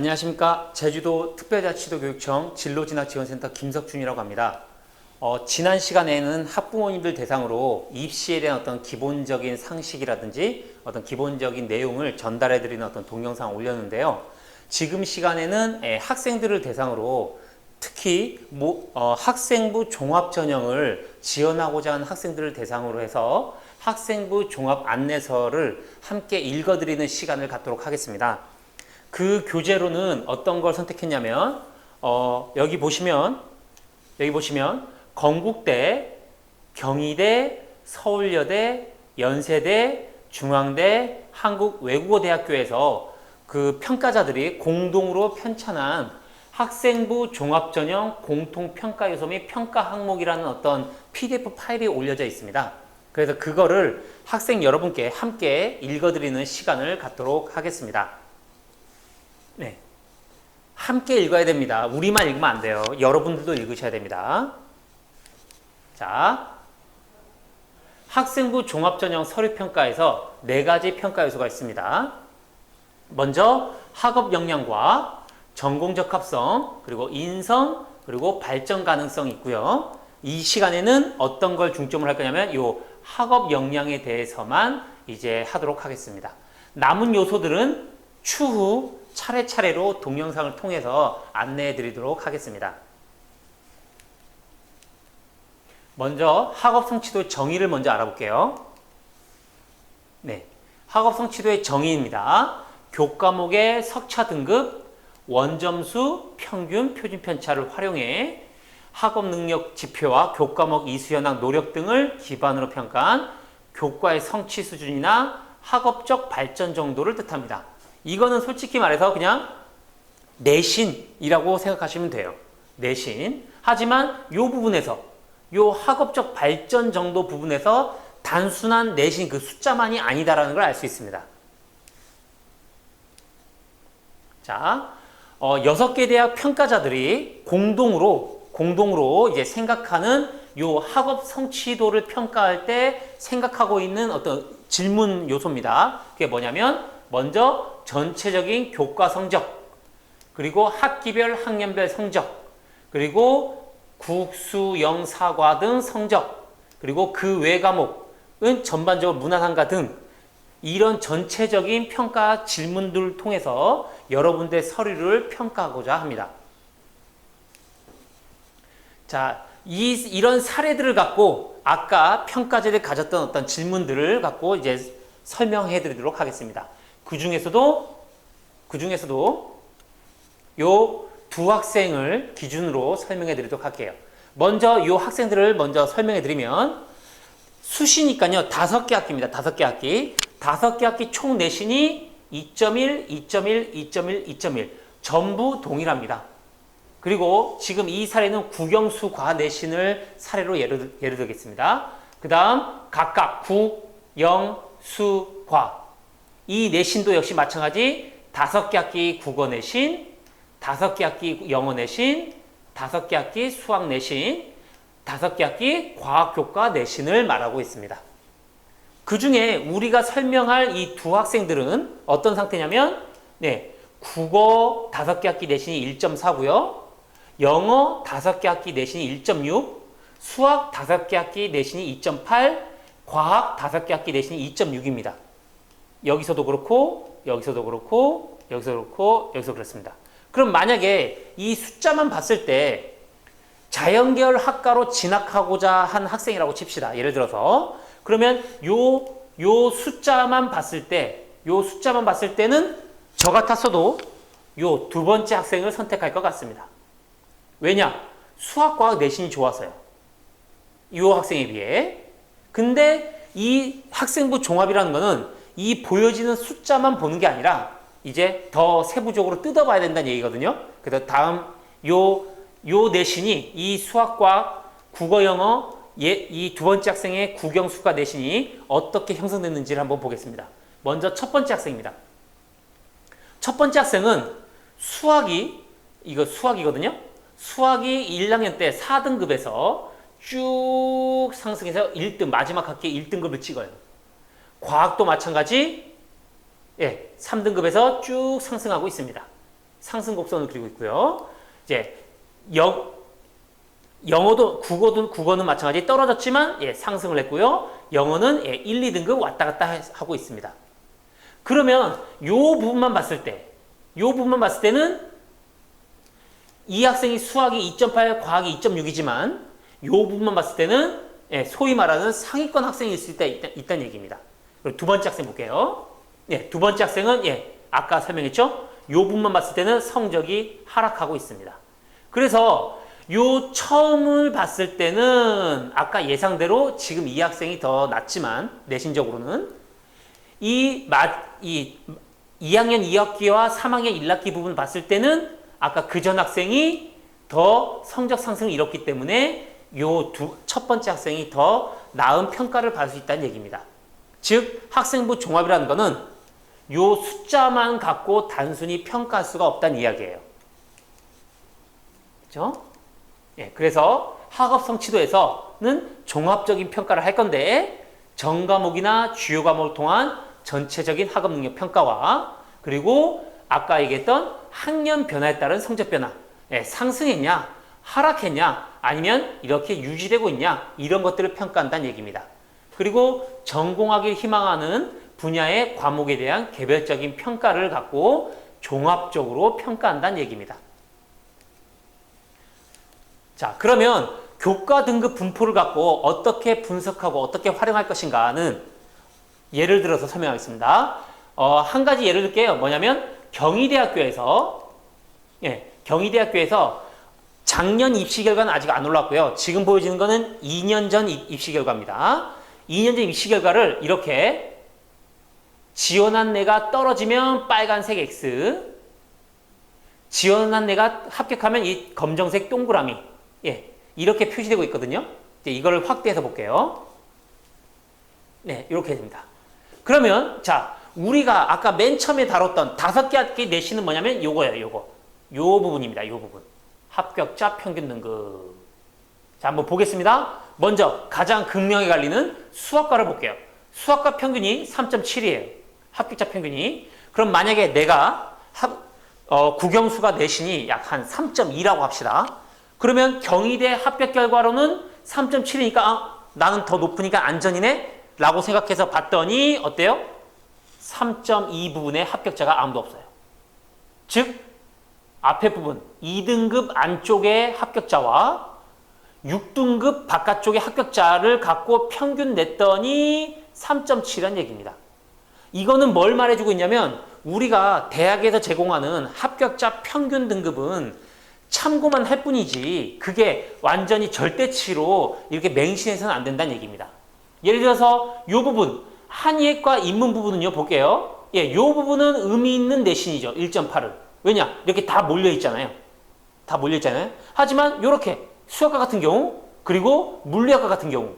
안녕하십니까. 제주도 특별자치도교육청 진로진학지원센터 김석준이라고 합니다. 지난 시간에는 학부모님들 대상으로 입시에 대한 어떤 기본적인 상식이라든지 어떤 기본적인 내용을 전달해 드리는 어떤 동영상을 올렸는데요. 지금 시간에는 학생들을 대상으로 특히 학생부 종합전형을 지원하고자 하는 학생들을 대상으로 해서 학생부 종합 안내서를 함께 읽어드리는 시간을 갖도록 하겠습니다. 그 교재로는 어떤 걸 선택했냐면 여기 보시면 건국대, 경희대, 서울여대, 연세대, 중앙대, 한국외국어대학교에서 그 평가자들이 공동으로 편찬한 학생부 종합전형 공통평가 요소 및 평가 항목이라는 어떤 PDF 파일이 올려져 있습니다. 그래서 그거를 학생 여러분께 함께 읽어드리는 시간을 갖도록 하겠습니다. 네, 함께 읽어야 됩니다. 우리만 읽으면 안 돼요. 여러분들도 읽으셔야 됩니다. 자, 학생부 종합전형 서류평가에서 4가지 평가 요소가 있습니다. 먼저 학업 역량과 전공 적합성, 그리고 인성, 그리고 발전 가능성이 있고요. 이 시간에는 어떤 걸 중점을 할 거냐면 이 학업 역량에 대해서만 이제 하도록 하겠습니다. 남은 요소들은 추후 차례차례로 동영상을 통해서 안내해 드리도록 하겠습니다. 먼저 학업 성취도 정의를 먼저 알아볼게요. 네, 학업 성취도의 정의입니다. 교과목의 석차 등급, 원점수, 평균, 표준 편차를 활용해 학업 능력 지표와 교과목 이수 현황 노력 등을 기반으로 평가한 교과의 성취 수준이나 학업적 발전 정도를 뜻합니다. 이거는 솔직히 말해서 그냥 내신이라고 생각하시면 돼요. 내신. 하지만 이 부분에서, 이 학업적 발전 정도 부분에서 단순한 내신 그 숫자만이 아니다라는 걸 알 수 있습니다. 자, 6개 대학 평가자들이 공동으로 이제 생각하는 이 학업 성취도를 평가할 때 생각하고 있는 어떤 질문 요소입니다. 그게 뭐냐면 먼저 전체적인 교과 성적, 그리고 학기별 학년별 성적, 그리고 국수, 영, 사과 등 성적, 그리고 그 외 과목은 전반적으로 문화상가 등 이런 전체적인 평가 질문들을 통해서 여러분들의 서류를 평가하고자 합니다. 자, 이런 사례들을 갖고 아까 평가자들이 가졌던 어떤 질문들을 갖고 이제 설명해 드리도록 하겠습니다. 그 중에서도 요 두 학생을 기준으로 설명해 드리도록 할게요. 먼저 요 학생들을 먼저 설명해 드리면 수시니까요. 5개 학기입니다. 5개 학기. 5개 학기 총 내신이 2.1, 2.1, 2.1, 2.1 전부 동일합니다. 그리고 지금 이 사례는 국영수 과 내신을 사례로 예를 들겠습니다. 그 다음 각각 국, 영, 수, 과 이 내신도 역시 마찬가지 5개 학기 국어 내신, 5개 학기 영어 내신, 5개 학기 수학 내신, 5개 학기 과학교과 내신을 말하고 있습니다. 그 중에 우리가 설명할 이 두 학생들은 어떤 상태냐면 국어 5개 학기 내신이 1.4고요. 영어 5개 학기 내신이 1.6, 수학 5개 학기 내신이 2.8, 과학 5개 학기 내신이 2.6입니다. 여기서도 그렇고 여기서도 그렇고 여기서도 그렇고 여기서 그렇습니다. 그럼 만약에 이 숫자만 봤을 때 자연계열 학과로 진학하고자 한 학생이라고 칩시다. 예를 들어서 그러면 요 숫자만 봤을 때는 저 같았어도 요 두 번째 학생을 선택할 것 같습니다. 왜냐? 수학과학 내신이 좋아서요. 이 학생에 비해. 근데 이 학생부 종합이라는 거는 이 보여지는 숫자만 보는 게 아니라 이제 더 세부적으로 뜯어봐야 된다는 얘기거든요. 그래서 다음 요 내신이 이 수학과 국어 영어 이 두 번째 학생의 국영수과 내신이 어떻게 형성됐는지를 한번 보겠습니다. 먼저 첫 번째 학생입니다. 첫 번째 학생은 수학이거든요. 수학이 1학년 때 4등급에서 쭉 상승해서 1등, 마지막 학기에 1등급을 찍어요. 과학도 마찬가지 3등급에서 쭉 상승하고 있습니다. 상승 곡선을 그리고 있고요. 이제 영어도 국어는 마찬가지 떨어졌지만 상승을 했고요. 영어는 1, 2등급 왔다 갔다 하고 있습니다. 그러면 요 부분만 봤을 때는 이 학생이 수학이 2.8, 과학이 2.6이지만 요 부분만 봤을 때는 소위 말하는 상위권 학생일 수 있다는 얘기입니다. 그리고 두 번째 학생 볼게요. 두 번째 학생은 아까 설명했죠? 요 부분만 봤을 때는 성적이 하락하고 있습니다. 그래서 요 처음을 봤을 때는 아까 예상대로 지금 이 학생이 더 낫지만 내신적으로는 이 2학년 2학기와 3학년 1학기 부분 봤을 때는 아까 그 전 학생이 더 성적 상승을 이뤘기 때문에 요 첫 번째 학생이 더 나은 평가를 받을 수 있다는 얘기입니다. 즉 학생부 종합이라는 거는 요 숫자만 갖고 단순히 평가할 수가 없다는 이야기예요. 그렇죠? 그래서 학업 성취도에서는 종합적인 평가를 할 건데 전 과목이나 주요 과목을 통한 전체적인 학업 능력 평가와 그리고 아까 얘기했던 학년 변화에 따른 성적 변화, 상승했냐, 하락했냐, 아니면 이렇게 유지되고 있냐 이런 것들을 평가한다는 얘기입니다. 그리고 전공하기를 희망하는 분야의 과목에 대한 개별적인 평가를 갖고 종합적으로 평가한다는 얘기입니다. 자, 그러면 교과 등급 분포를 갖고 어떻게 분석하고 어떻게 활용할 것인가는 예를 들어서 설명하겠습니다. 한 가지 예를 들게요. 뭐냐면 경희대학교에서 작년 입시 결과는 아직 안 올랐고요. 지금 보여지는 거는 2년 전 입시 결과입니다. 2년 전 입시 결과를 이렇게 지원한 애가 떨어지면 빨간색 X, 지원한 애가 합격하면 이 검정색 동그라미, 이렇게 표시되고 있거든요. 이제 이걸 확대해서 볼게요. 이렇게 됩니다. 그러면 자, 우리가 아까 맨 처음에 다뤘던 5개 내신은 뭐냐면 요거예요. 요 부분입니다. 요 부분. 합격자 평균 등급. 자, 한번 보겠습니다. 먼저 가장 극명히 갈리는 수학과를 볼게요. 수학과 평균이 3.7이에요. 합격자 평균이. 그럼 만약에 내가 국영수가 내신이 약 한 3.2라고 합시다. 그러면 경희대 합격 결과로는 3.7이니까 나는 더 높으니까 안전이네 라고 생각해서 봤더니 어때요? 3.2 부분의 합격자가 아무도 없어요. 즉 앞에 부분 2등급 안쪽의 합격자와 6등급 바깥쪽의 합격자를 갖고 평균 냈더니 3.7이라는 얘기입니다. 이거는 뭘 말해주고 있냐면 우리가 대학에서 제공하는 합격자 평균 등급은 참고만 할 뿐이지 그게 완전히 절대치로 이렇게 맹신해서는 안 된다는 얘기입니다. 예를 들어서 이 부분 한의학과 인문 부분은요 볼게요. 이 부분은 의미 있는 내신이죠. 1.8은. 왜냐? 이렇게 다 몰려있잖아요. 하지만 이렇게 수학과 같은 경우 그리고 물리학과 같은 경우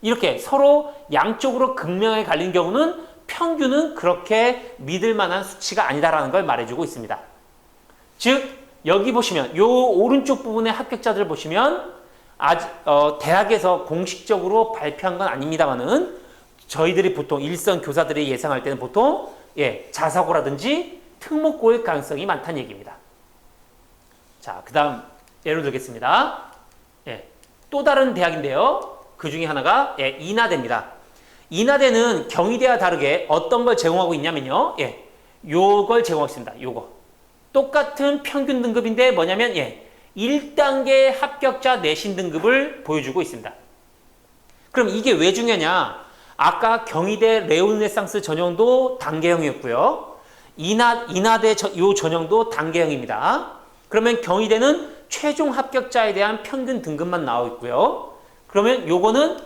이렇게 서로 양쪽으로 극명하게 갈린 경우는 평균은 그렇게 믿을 만한 수치가 아니다라는 걸 말해주고 있습니다. 즉 여기 보시면 요 오른쪽 부분의 합격자들 보시면 아직 대학에서 공식적으로 발표한 건 아닙니다만은 저희들이 보통 일선 교사들이 예상할 때는 보통 자사고라든지 특목고일 가능성이 많다는 얘기입니다. 자, 그 다음 예를 들겠습니다. 또 다른 대학인데요. 그 중에 하나가 인하대입니다. 인하대는 경희대와 다르게 어떤 걸 제공하고 있냐면요. 요걸 제공하고 있습니다. 요거. 똑같은 평균 등급인데 뭐냐면 1단계 합격자 내신 등급을 보여주고 있습니다. 그럼 이게 왜 중요하냐? 아까 경희대 레오네상스 전형도 단계형이었고요. 인하대 요 전형도 단계형입니다. 그러면 경희대는 최종 합격자에 대한 평균 등급만 나와 있고요. 그러면 요거는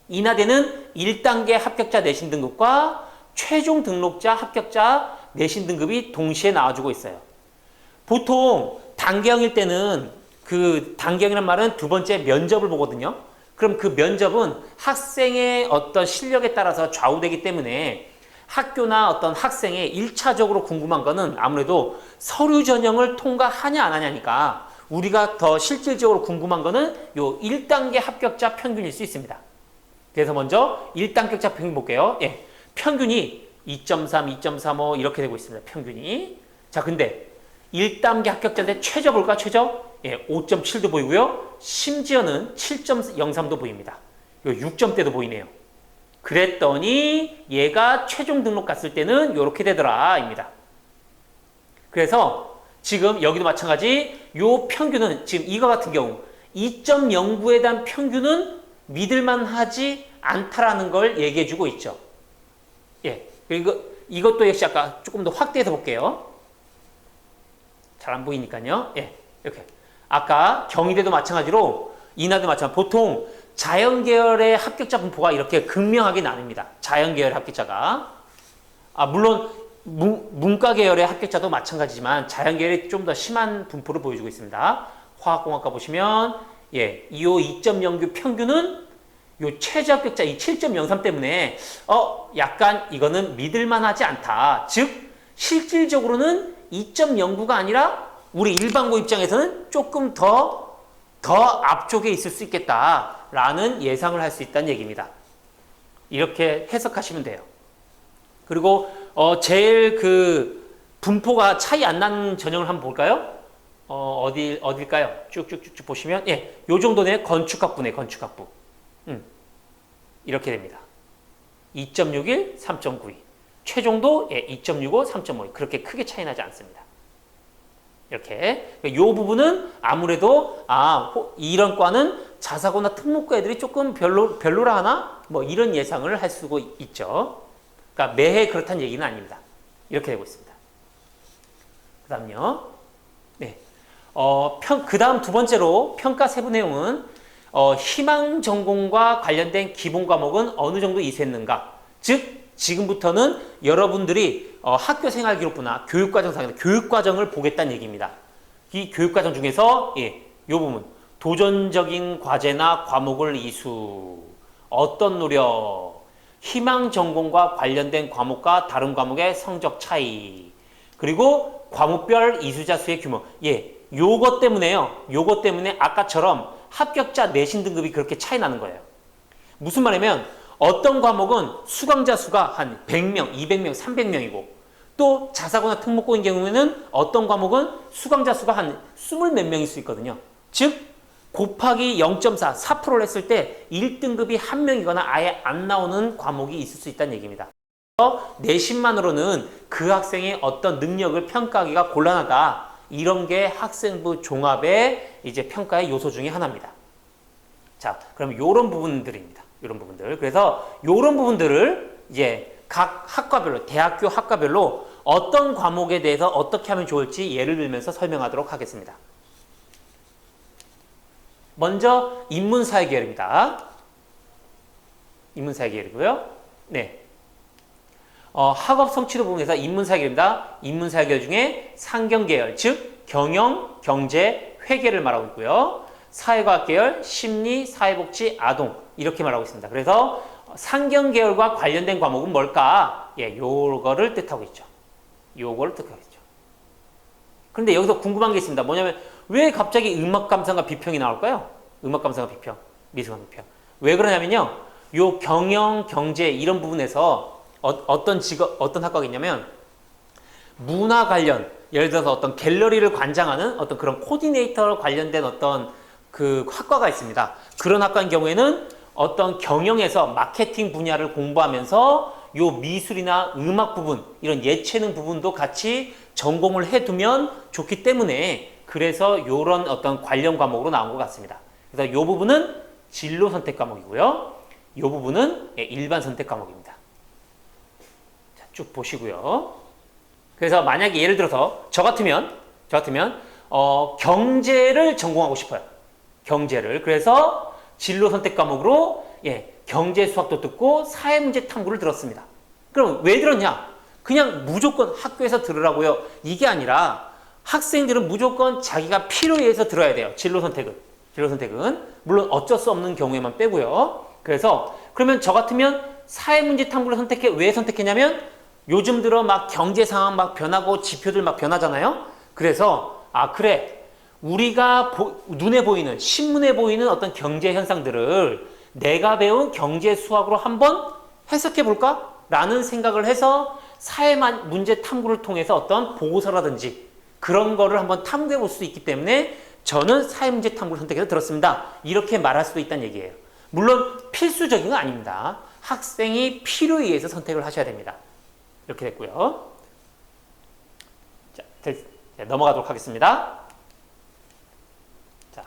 인하대는 1단계 합격자 내신 등급과 최종 등록자 합격자 내신 등급이 동시에 나와주고 있어요. 보통 단계형일 때는 그 단계형이란 말은 두 번째 면접을 보거든요. 그럼 그 면접은 학생의 어떤 실력에 따라서 좌우되기 때문에 학교나 어떤 학생의 1차적으로 궁금한 거는 아무래도 서류 전형을 통과하냐 안 하냐니까 우리가 더 실질적으로 궁금한 거는 요 1단계 합격자 평균일 수 있습니다. 그래서 먼저 1단계 합격자 평균 볼게요. 평균이 2.3, 2.35 이렇게 되고 있습니다. 평균이. 자, 근데 1단계 합격자인데 최저 볼까? 최저? 예, 5.7도 보이고요. 심지어는 7.03도 보입니다. 이거 6점대도 보이네요. 그랬더니 얘가 최종 등록 갔을 때는 이렇게 되더라 입니다. 그래서 지금 여기도 마찬가지 요 평균은 지금 이거 같은 경우 2.09에 대한 평균은 믿을만하지 않다라는 걸 얘기해주고 있죠. 예, 그리고 이것도 역시 아까 조금 더 확대해서 볼게요. 잘 안 보이니까요. 예, 이렇게 아까 경희대도 마찬가지로 인하도 마찬가지로 보통 자연계열의 합격자 분포가 이렇게 극명하게 나뉩니다. 자연계열의 합격자가 물론 문과 계열의 합격자도 마찬가지지만 자연계열이 좀 더 심한 분포를 보여주고 있습니다. 화학공학과 보시면 예, 이호 2.09 평균은 요 최저 합격자 이 7.03 때문에 약간 이거는 믿을만하지 않다. 즉 실질적으로는 2.09가 아니라 우리 일반고 입장에서는 조금 더 앞쪽에 있을 수 있겠다라는 예상을 할 수 있다는 얘기입니다. 이렇게 해석하시면 돼요. 그리고 제일 그 분포가 차이 안 나는 전형을 한번 볼까요? 어딜까요? 쭉쭉쭉 보시면 예, 요 정도네. 건축학부네. 건축학부. 이렇게 됩니다. 2.61, 3.92. 최종도 예, 2.65, 3.52. 그렇게 크게 차이 나지 않습니다. 이렇게 이 부분은 아무래도 이런 과는 자사고나 특목고 애들이 조금 별로라 하나 뭐 이런 예상을 할 수가 있죠. 그러니까 매해 그렇다는 얘기는 아닙니다. 이렇게 되고 있습니다. 그다음요. 네. 그다음 두 번째로 평가 세부 내용은 희망 전공과 관련된 기본 과목은 어느 정도 이수했는가? 즉 지금부터는 여러분들이 학교 생활 기록부나 교육과정상에서 교육과정을 보겠다는 얘기입니다. 이 교육과정 중에서 이 부분 도전적인 과제나 과목을 이수, 어떤 노력, 희망 전공과 관련된 과목과 다른 과목의 성적 차이, 그리고 과목별 이수자 수의 규모. 예, 요것 때문에요. 요것 때문에 아까처럼 합격자 내신 등급이 그렇게 차이 나는 거예요. 무슨 말이냐면 어떤 과목은 수강자 수가 한 100명, 200명, 300명이고 또 자사고나 특목고인 경우에는 어떤 과목은 수강자 수가 한 20몇 명일 수 있거든요. 즉 곱하기 0.4, 4%를 했을 때 1등급이 한 명이거나 아예 안 나오는 과목이 있을 수 있다는 얘기입니다. 내신만으로는 그 학생의 어떤 능력을 평가하기가 곤란하다. 이런 게 학생부 종합의 이제 평가의 요소 중에 하나입니다. 자, 그럼 이런 부분들입니다. 이런 부분들. 그래서 이런 부분들을 이제 각 학과별로, 대학교 학과별로 어떤 과목에 대해서 어떻게 하면 좋을지 예를 들면서 설명하도록 하겠습니다. 먼저 인문사회 계열입니다. 인문사회 계열이고요. 네. 학업 성취도 부분에서 인문사회 계열입니다. 인문사회 계열 중에 상경 계열, 즉 경영, 경제, 회계를 말하고 있고요. 사회과학 계열, 심리, 사회복지, 아동 이렇게 말하고 있습니다. 그래서 상경 계열과 관련된 과목은 뭘까? 예, 요거를 뜻하고 있죠. 요거를 뜻하고 있죠. 그런데 여기서 궁금한 게 있습니다. 뭐냐면 왜 갑자기 음악 감상과 비평이 나올까요? 음악 감상과 비평, 미술관 비평. 왜 그러냐면요. 요 경영, 경제 이런 부분에서 어떤 학과가 있냐면 문화 관련, 예를 들어서 어떤 갤러리를 관장하는 어떤 그런 코디네이터 관련된 어떤 그 학과가 있습니다. 그런 학과인 경우에는 어떤 경영에서 마케팅 분야를 공부하면서 요 미술이나 음악 부분, 이런 예체능 부분도 같이 전공을 해두면 좋기 때문에 그래서 요런 어떤 관련 과목으로 나온 것 같습니다. 그래서 요 부분은 진로 선택 과목이고요. 요 부분은 일반 선택 과목입니다. 자, 쭉 보시고요. 그래서 만약에 예를 들어서 저 같으면 경제를 전공하고 싶어요. 경제를. 그래서 진로 선택 과목으로 경제 수학도 듣고 사회문제 탐구를 들었습니다. 그럼 왜 들었냐? 그냥 무조건 학교에서 들으라고요. 이게 아니라 학생들은 무조건 자기가 필요에 의해서 들어야 돼요. 진로 선택은 물론 어쩔 수 없는 경우에만 빼고요. 그래서 그러면 저 같으면 사회문제 탐구를 왜 선택했냐면 요즘 들어 막 경제 상황 막 변하고 지표들 막 변하잖아요. 그래서 그래, 우리가 눈에 보이는, 신문에 보이는 어떤 경제 현상들을 내가 배운 경제 수학으로 한번 해석해 볼까? 라는 생각을 해서 사회 문제 탐구를 통해서 어떤 보고서라든지 그런 거를 한번 탐구해 볼 수 있기 때문에 저는 사회문제 탐구를 선택해서 들었습니다. 이렇게 말할 수도 있다는 얘기예요. 물론 필수적인 건 아닙니다. 학생이 필요에 의해서 선택을 하셔야 됩니다. 이렇게 됐고요. 자, 넘어가도록 하겠습니다. 자,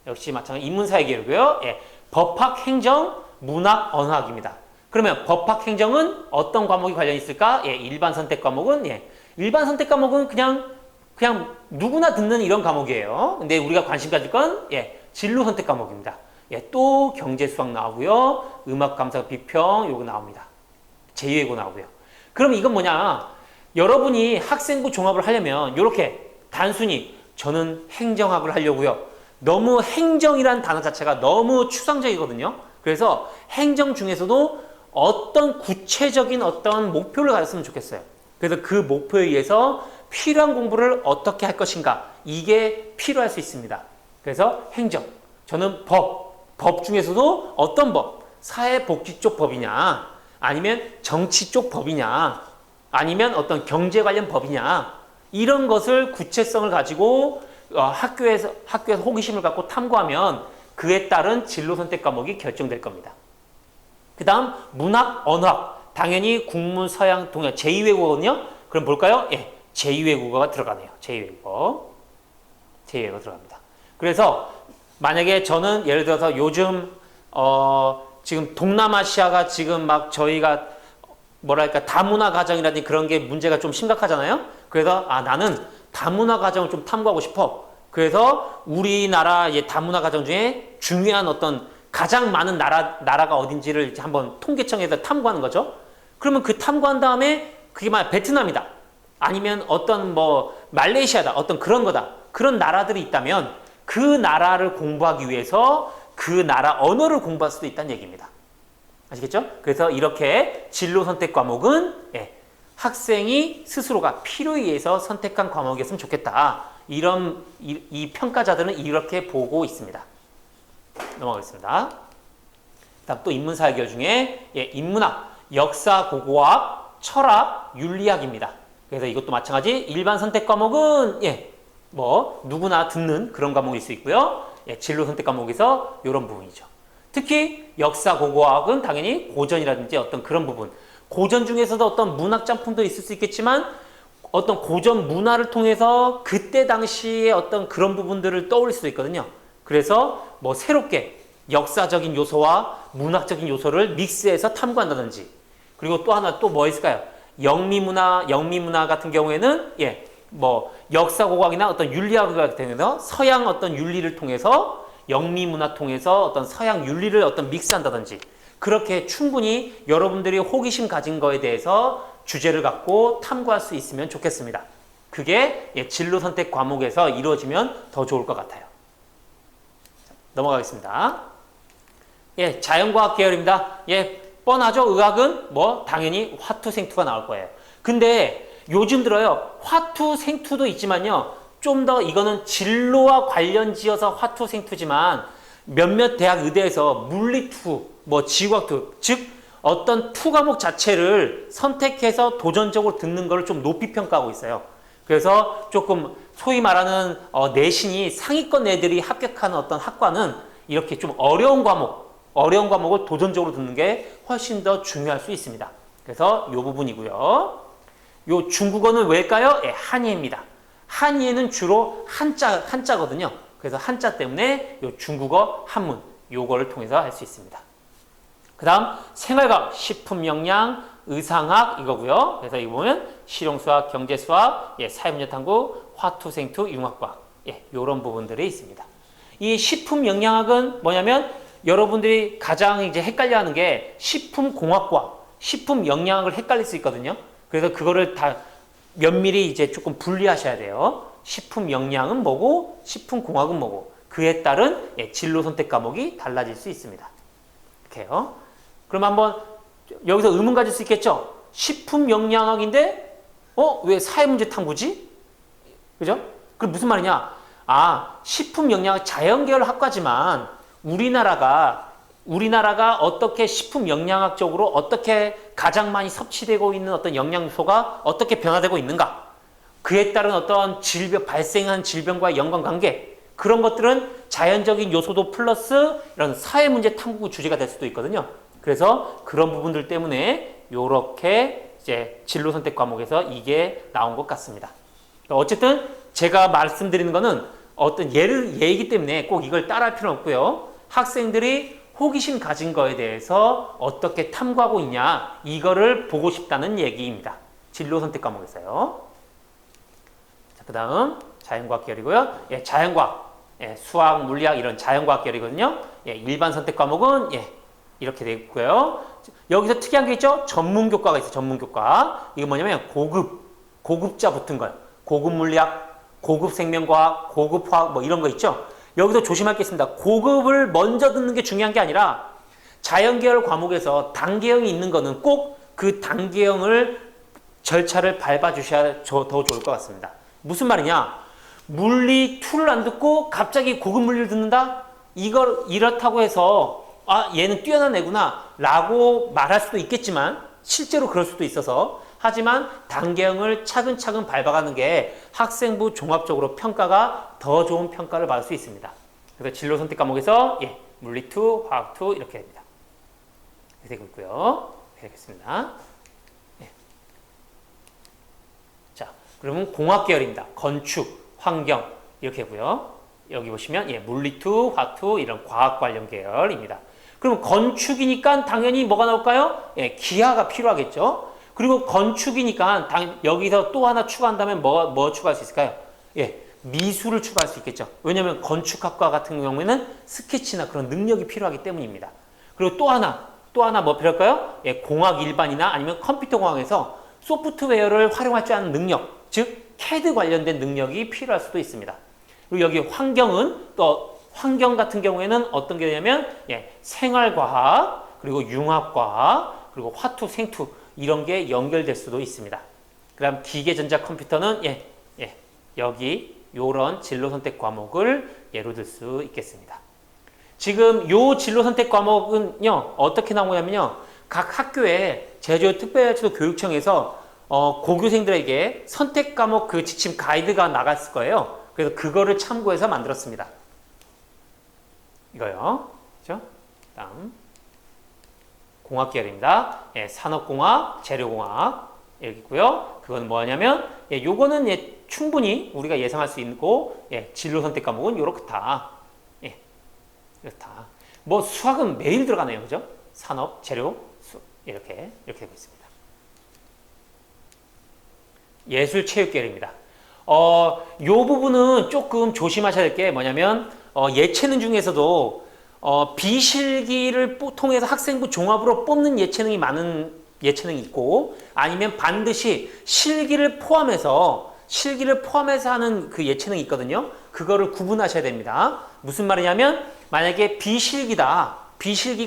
역시 마찬가지 인문사회 계열이고요. 예, 법학, 행정, 문학, 언어학입니다. 그러면 법학, 행정은 어떤 과목이 관련이 있을까? 예, 일반 선택 과목은 일반 선택 과목은 그냥 누구나 듣는 이런 과목이에요. 근데 우리가 관심 가질 건 진로 선택 과목입니다. 또 경제 수학 나오고요. 음악 감상 비평 요거 나옵니다. 제2외고 나오고요. 그럼 이건 뭐냐? 여러분이 학생부 종합을 하려면 이렇게 단순히 저는 행정학을 하려고요. 너무 행정이란 단어 자체가 너무 추상적이거든요. 그래서 행정 중에서도 어떤 구체적인 어떤 목표를 가졌으면 좋겠어요. 그래서 그 목표에 의해서 필요한 공부를 어떻게 할 것인가 이게 필요할 수 있습니다. 그래서 행정, 저는 법 중에서도 어떤 법, 사회복지 쪽 법이냐 아니면 정치 쪽 법이냐 아니면 어떤 경제 관련 법이냐 이런 것을 구체성을 가지고 학교에서 호기심을 갖고 탐구하면 그에 따른 진로 선택 과목이 결정될 겁니다. 그 다음 문학, 언어학 당연히 국문, 서양, 동양 제2외국어거든요. 그럼 볼까요? 제2외국어가 들어가네요. 제2외국어 들어갑니다. 그래서 만약에 저는 예를 들어서 요즘 지금 동남아시아가 지금 막 저희가 뭐랄까 다문화 가정이라든지 그런 게 문제가 좀 심각하잖아요. 그래서 나는 다문화 가정을 좀 탐구하고 싶어. 그래서 우리나라 다문화 가정 중에 중요한 어떤 가장 많은 나라가 어딘지를 이제 한번 통계청에서 탐구하는 거죠. 그러면 그 탐구한 다음에 그게 만약 베트남이다. 아니면 어떤 말레이시아다. 어떤 그런 거다. 그런 나라들이 있다면 그 나라를 공부하기 위해서 그 나라 언어를 공부할 수도 있다는 얘기입니다. 아시겠죠? 그래서 이렇게 진로 선택 과목은 학생이 스스로가 필요에 의해서 선택한 과목이었으면 좋겠다. 이 평가자들은 이렇게 보고 있습니다. 넘어가겠습니다. 다음 또 인문사회 계열 중에 인문학, 역사, 고고학, 철학, 윤리학입니다. 그래서 이것도 마찬가지 일반 선택 과목은 누구나 듣는 그런 과목일 수 있고요. 진로 선택 과목에서 이런 부분이죠. 특히 역사, 고고학은 당연히 고전이라든지 어떤 그런 부분, 고전 중에서도 어떤 문학 작품도 있을 수 있겠지만 어떤 고전 문화를 통해서 그때 당시에 어떤 그런 부분들을 떠올릴 수도 있거든요. 그래서 새롭게 역사적인 요소와 문학적인 요소를 믹스해서 탐구한다든지 그리고 또 하나 또 뭐 있을까요? 영미문화 같은 경우에는 역사 고고학이나 어떤 윤리학 같은 경우에는 서양 어떤 윤리를 통해서 영미문화 통해서 어떤 서양 윤리를 어떤 믹스한다든지 그렇게 충분히 여러분들이 호기심 가진 거에 대해서 주제를 갖고 탐구할 수 있으면 좋겠습니다. 그게 진로 선택 과목에서 이루어지면 더 좋을 것 같아요. 넘어가겠습니다. 자연과학 계열입니다. 뻔하죠? 의학은 당연히 화투, 생투가 나올 거예요. 근데 요즘 들어요. 화투, 생투도 있지만요. 좀 더 이거는 진로와 관련 지어서 화투, 생투지만 몇몇 대학 의대에서 물리투, 지구학투, 즉 어떤 투 과목 자체를 선택해서 도전적으로 듣는 걸 좀 높이 평가하고 있어요. 그래서 조금 소위 말하는 내신이 상위권 애들이 합격하는 어떤 학과는 이렇게 좀 어려운 과목을 도전적으로 듣는 게 훨씬 더 중요할 수 있습니다. 그래서 이 부분이고요. 요 중국어는 왜일까요? 한예입니다. 한예는 주로 한자거든요. 그래서 한자 때문에 요 중국어 한문 요거를 통해서 할 수 있습니다. 그 다음 생활과학, 식품영양, 의상학 이거고요. 그래서 이거 보면 실용수학, 경제수학, 사회문제탐구, 화투, 생투, 융합과학 요런 부분들이 있습니다. 이 식품영양학은 뭐냐면 여러분들이 가장 이제 헷갈려하는 게 식품공학과, 식품영양학을 헷갈릴 수 있거든요. 그래서 그거를 다 면밀히 이제 조금 분리하셔야 돼요. 식품영양은 뭐고, 식품공학은 뭐고, 그에 따른 진로 선택 과목이 달라질 수 있습니다. 이렇게요. 그럼 한번 여기서 의문 가질 수 있겠죠? 식품영양학인데, 왜 사회문제 탐구지? 그죠? 그게 무슨 말이냐? 식품영양학 자연계열 학과지만 우리나라가 어떻게 식품영양학적으로 어떻게 가장 많이 섭취되고 있는 어떤 영양소가 어떻게 변화되고 있는가? 그에 따른 어떤 질병, 발생한 질병과의 연관관계, 그런 것들은 자연적인 요소도 플러스 이런 사회문제 탐구 주제가 될 수도 있거든요. 그래서 그런 부분들 때문에 이렇게 이제 진로 선택 과목에서 이게 나온 것 같습니다. 어쨌든 제가 말씀드리는 거는 어떤 예이기 때문에 꼭 이걸 따라할 필요는 없고요. 학생들이 호기심 가진 거에 대해서 어떻게 탐구하고 있냐, 이거를 보고 싶다는 얘기입니다. 진로 선택 과목에서요. 자, 그 다음 자연과학 계열이고요. 예, 자연과학, 예, 수학, 물리학 이런 자연과학 계열이거든요. 예, 일반 선택 과목은 예, 이렇게 되어 있고요. 여기서 특이한 게 있죠? 전문교과가 있어요. 전문교과. 이거 뭐냐면 고급자 붙은 거예요. 고급 물리학, 고급 생명과학, 고급 화학 뭐 이런 거 있죠? 여기서 조심할 게 있습니다. 고급을 먼저 듣는 게 중요한 게 아니라 자연계열 과목에서 단계형이 있는 거는 꼭 그 단계형을 절차를 밟아주셔야 더 좋을 것 같습니다. 무슨 말이냐? 물리 2를 안 듣고 갑자기 고급 물리를 듣는다? 이걸 이렇다고 해서 아 얘는 뛰어난 애구나 라고 말할 수도 있겠지만 실제로 그럴 수도 있어서 하지만 단계형을 차근차근 밟아가는 게 학생부 종합적으로 평가가 더 좋은 평가를 받을 수 있습니다. 그래서 진로 선택 과목에서 예, 물리 2, 화학 2 이렇게 됩니다. 이렇게 되고 있고요. 이렇게 되겠습니다. 예. 자, 그러면 공학 계열입니다. 건축, 환경 이렇게 되고요. 여기 보시면 예, 물리 2, 화학 2 이런 과학 관련 계열입니다. 그럼 건축이니까 당연히 뭐가 나올까요? 예, 기하가 필요하겠죠. 그리고 건축이니까 여기서 또 하나 추가한다면 뭐 추가할 수 있을까요? 예, 미술을 추가할 수 있겠죠. 왜냐하면 건축학과 같은 경우에는 스케치나 그런 능력이 필요하기 때문입니다. 그리고 또 하나 뭐 필요할까요? 예, 공학 일반이나 아니면 컴퓨터 공학에서 소프트웨어를 활용할 줄 아는 능력, 즉 CAD 관련된 능력이 필요할 수도 있습니다. 그리고 여기 환경은 또 환경 같은 경우에는 어떤 게 되냐면 예, 생활과학, 그리고 융합과학, 그리고 화투, 생투 이런 게 연결될 수도 있습니다. 그 다음 기계전자 컴퓨터는 예, 여기 요런 진로 선택 과목을 예로 들 수 있겠습니다. 지금 요 진로 선택 과목은요 어떻게 나오냐면요 각 학교에 제주특별자치도 교육청에서 고교생들에게 선택 과목 그 지침 가이드가 나갔을 거예요. 그래서 그거를 참고해서 만들었습니다. 이거요. 그죠? 다음 공학 계열입니다. 예, 산업공학, 재료공학 이렇게 있고요. 그건 뭐냐면 예, 요거는 예, 충분히 우리가 예상할 수 있고 예, 진로 선택 과목은 요렇다. 예, 이렇다. 뭐 수학은 매일 들어가네요, 그죠? 산업, 재료, 이렇게 되고 있습니다. 예술 체육 계열입니다. 요 부분은 조금 조심하셔야 될 게 뭐냐면 예체능 중에서도 비실기를 통해서 학생부 종합으로 뽑는 예체능이 많은 예체능이 있고 아니면 반드시 실기를 포함해서 하는 그 예체능이 있거든요. 그거를 구분하셔야 됩니다. 무슨 말이냐면 만약에 비실기가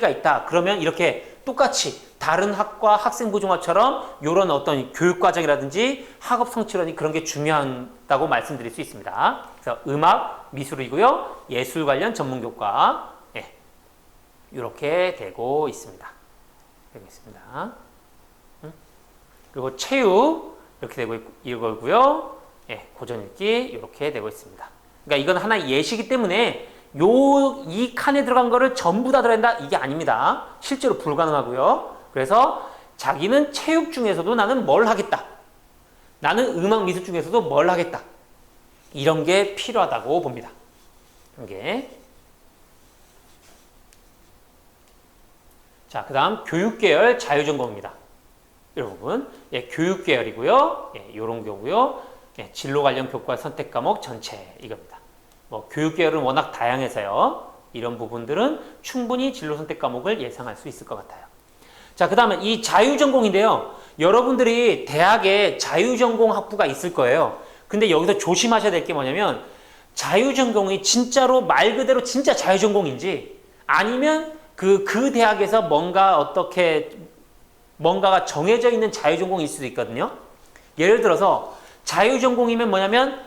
있다. 그러면 이렇게 똑같이 다른 학과 학생부 종합처럼 이런 어떤 교육과정이라든지 학업 성취론이 그런 게 중요하다고 말씀드릴 수 있습니다. 그래서 음악, 미술이고요. 예술 관련 전문교과 예, 이렇게 되고 있습니다. 그리고 체육 이렇게 되고 이거고요. 예, 고전 읽기 이렇게 되고 있습니다. 그러니까 이건 하나의 예시이기 때문에 이 칸에 들어간 거를 전부 다 들어간다 이게 아닙니다. 실제로 불가능하고요. 그래서 자기는 체육 중에서도 나는 뭘 하겠다. 나는 음악 미술 중에서도 뭘 하겠다. 이런 게 필요하다고 봅니다. 이게. 자, 그 다음 교육계열 자유전공입니다. 이 부분 예, 교육계열이고요. 예, 이런 경우요. 예, 진로 관련 교과 선택 과목 전체 이겁니다. 뭐 교육계열은 워낙 다양해서요. 이런 부분들은 충분히 진로 선택 과목을 예상할 수 있을 것 같아요. 자, 그 다음에 이 자유전공인데요. 여러분들이 대학에 자유전공 학부가 있을 거예요. 근데 여기서 조심하셔야 될 게 뭐냐면 자유전공이 진짜로 말 그대로 진짜 자유전공인지 아니면 그 대학에서 뭔가가 정해져 있는 자유전공일 수도 있거든요. 예를 들어서 자유전공이면 뭐냐면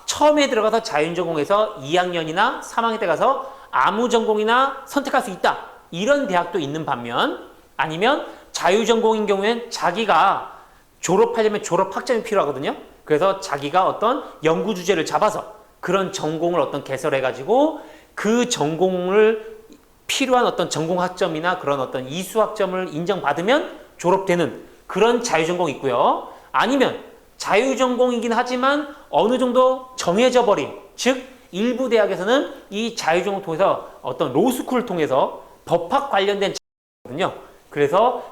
처음에 들어가서 자유전공에서 2학년이나 3학년 때 가서 아무 전공이나 선택할 수 있다. 이런 대학도 있는 반면 아니면 자유전공인 경우엔 자기가 졸업하려면 졸업학점이 필요하거든요. 그래서 자기가 어떤 연구 주제를 잡아서 그런 전공을 어떤 개설해가지고 그 전공을 필요한 어떤 전공 학점이나 그런 어떤 이수 학점을 인정받으면 졸업되는 그런 자유전공이 있고요. 아니면 자유전공이긴 하지만 어느 정도 정해져 버린, 즉 일부 대학에서는 이 자유전공을 통해서 어떤 로스쿨을 통해서 법학 관련된 거든요. 그래서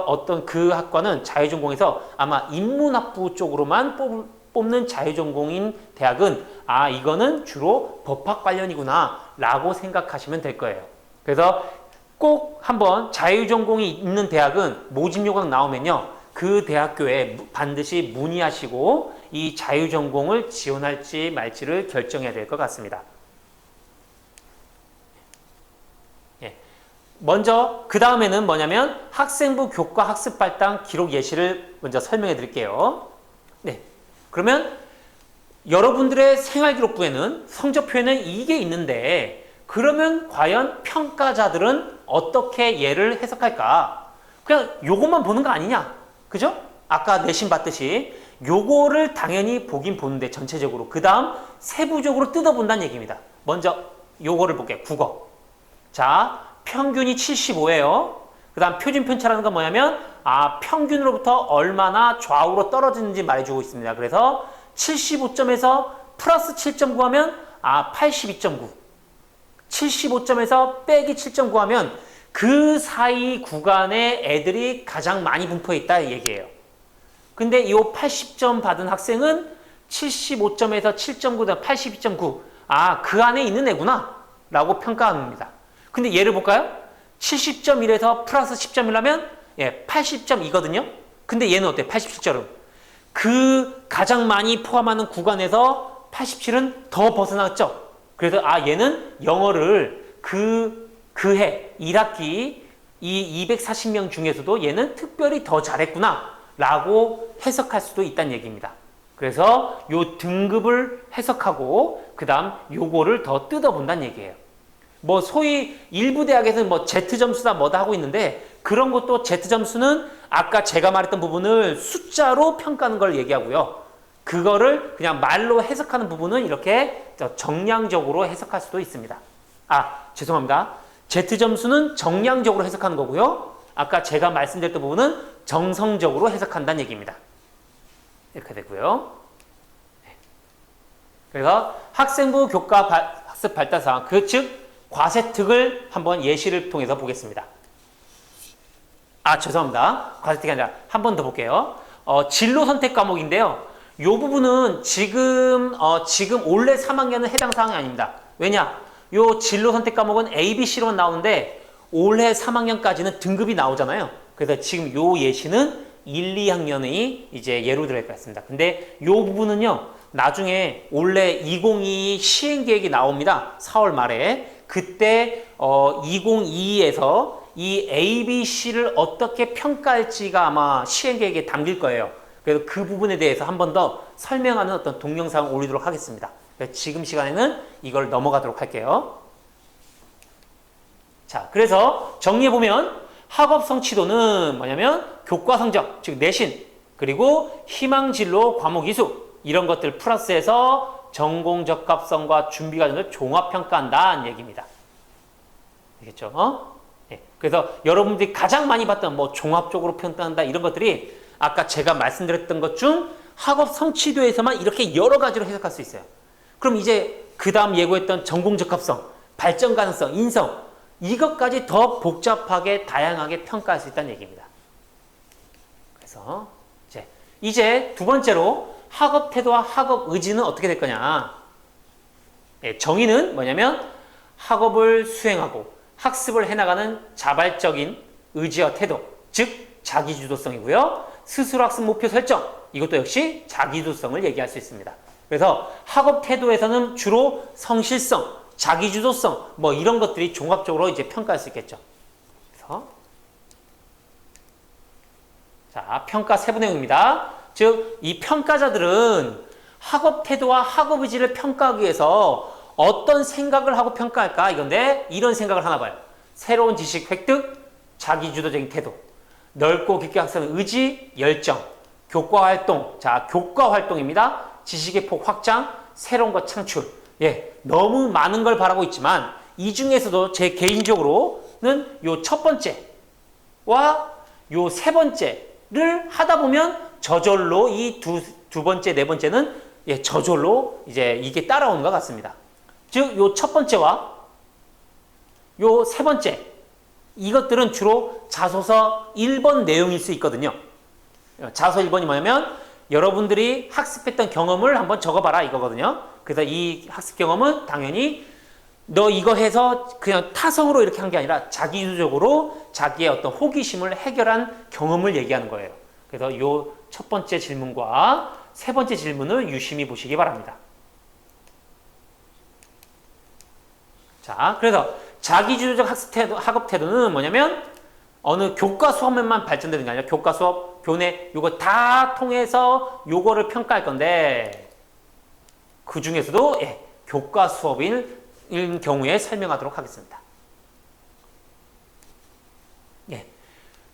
어떤 그 학과는 자유전공에서 아마 인문학부 쪽으로만 뽑는 자유전공인 대학은 이거는 주로 법학 관련이구나 라고 생각하시면 될 거예요. 그래서 꼭 한번 자유전공이 있는 대학은 모집 요강 나오면요, 그 대학교에 반드시 문의하시고 이 자유전공을 지원할지 말지를 결정해야 될 것 같습니다. 먼저 그 다음에는 뭐냐면 학생부 교과 학습 발당 기록 예시를 먼저 설명해 드릴게요. 네, 그러면 여러분들의 생활기록부에는 성적표에는 이게 있는데 그러면 과연 평가자들은 어떻게 얘를 해석할까? 그냥 요것만 보는 거 아니냐? 그죠? 아까 내신 봤듯이 요거를 당연히 보긴 보는데 전체적으로 그 다음 세부적으로 뜯어본다는 얘기입니다. 먼저 요거를 볼게요. 국어. 자, 평균이 75예요. 그 다음 표준 편차라는 건 뭐냐면 평균으로부터 얼마나 좌우로 떨어지는지 말해주고 있습니다. 그래서 75점에서 플러스 7.9 하면 82.9. 75점에서 빼기 7.9 하면 그 사이 구간에 애들이 가장 많이 분포해 있다 얘기예요. 근데 이 80점 받은 학생은 75점에서 7.9다 82.9. 그 안에 있는 애구나 라고 평가합니다. 근데 얘를 볼까요? 70.1에서 플러스 10점이라면 80점이거든요. 근데 얘는 어때요? 87점. 그 가장 많이 포함하는 구간에서 87은 더 벗어났죠. 그래서 얘는 영어를 그 해 1학기 이 240명 중에서도 얘는 특별히 더 잘했구나 라고 해석할 수도 있다는 얘기입니다. 그래서 요 등급을 해석하고 그 다음 요거를 더 뜯어본다는 얘기예요. 뭐 소위 일부 대학에서는 뭐 Z점수다 뭐다 하고 있는데 그런 것도 Z점수는 아까 제가 말했던 부분을 숫자로 평가하는 걸 얘기하고요. 그거를 그냥 말로 해석하는 부분은 이렇게 정량적으로 해석할 수도 있습니다. 죄송합니다. Z점수는 정량적으로 해석하는 거고요. 아까 제가 말씀드렸던 부분은 정성적으로 해석한다는 얘기입니다. 이렇게 되고요. 그래서 학생부 교과 학습 발달사항, 즉 과세특을 한번 예시를 통해서 보겠습니다. 죄송합니다. 과세특이 아니라 한 번 더 볼게요. 진로 선택 과목인데요. 이 부분은 지금 올해 3학년은 해당 사항이 아닙니다. 왜냐? 요 진로 선택 과목은 A, B, C로만 나오는데 올해 3학년까지는 등급이 나오잖아요. 그래서 지금 요 예시는 1, 2학년이 이제 예로 들어갈 것 같습니다. 근데 요 부분은요, 나중에 올해 2022 시행계획이 나옵니다. 4월 말에. 그때 2022에서 이 A, B, C를 어떻게 평가할지가 아마 시행계획에 담길 거예요. 그래서 그 부분에 대해서 한 번 더 설명하는 어떤 동영상을 올리도록 하겠습니다. 지금 시간에는 이걸 넘어가도록 할게요. 자, 그래서 정리해보면 학업 성취도는 뭐냐면 교과 성적, 즉 내신, 그리고 희망진로 과목 이수 이런 것들 플러스해서 전공 적합성과 준비 과정을 종합평가한다는 얘기입니다. 알겠죠? 네. 그래서 여러분들이 가장 많이 봤던 뭐 종합적으로 평가한다 이런 것들이 아까 제가 말씀드렸던 것 중 학업 성취도에서만 이렇게 여러 가지로 해석할 수 있어요. 그럼 이제 그 다음 예고했던 전공 적합성, 발전 가능성, 인성 이것까지 더 복잡하게 다양하게 평가할 수 있다는 얘기입니다. 그래서 이제 두 번째로 학업 태도와 학업 의지는 어떻게 될 거냐. 정의는 뭐냐면 학업을 수행하고 학습을 해나가는 자발적인 의지와 태도, 즉 자기주도성이고요. 스스로 학습 목표 설정, 이것도 역시 자기주도성을 얘기할 수 있습니다. 그래서 학업 태도에서는 주로 성실성, 자기주도성 뭐 이런 것들이 종합적으로 이제 평가할 수 있겠죠. 그래서 평가 세부 내용입니다. 즉 이 평가자들은 학업 태도와 학업 의지를 평가하기 위해서 어떤 생각을 하고 평가할까 이건데 이런 생각을 하나 봐요. 새로운 지식 획득, 자기주도적인 태도, 넓고 깊게 학습하는 의지, 열정, 교과 활동. 자, 교과 활동입니다. 지식의 폭 확장, 새로운 것 창출. 예, 너무 많은 걸 바라고 있지만 이 중에서도 제 개인적으로는 요 첫 번째와 요 세 번째를 하다 보면 저절로 이 두 번째, 네 번째는 예, 저절로 이제 이게 따라오는 것 같습니다. 즉, 요 첫 번째와 요 세 번째 이것들은 주로 자소서 1번 내용일 수 있거든요. 자소서 1번이 뭐냐면 여러분들이 학습했던 경험을 한번 적어봐라 이거거든요. 그래서 이 학습 경험은 당연히 너 이거 해서 그냥 타성으로 이렇게 한 게 아니라 자기주적으로 자기의 어떤 호기심을 해결한 경험을 얘기하는 거예요. 그래서 요 첫 번째 질문과 세 번째 질문을 유심히 보시기 바랍니다. 자, 그래서 자기주도적 학업 태도는 뭐냐면 어느 교과 수업만 발전되는 게 아니라 교과 수업, 교내 요거 다 통해서 요거를 평가할 건데 그 중에서도 예, 교과 수업인 경우에 설명하도록 하겠습니다. 예,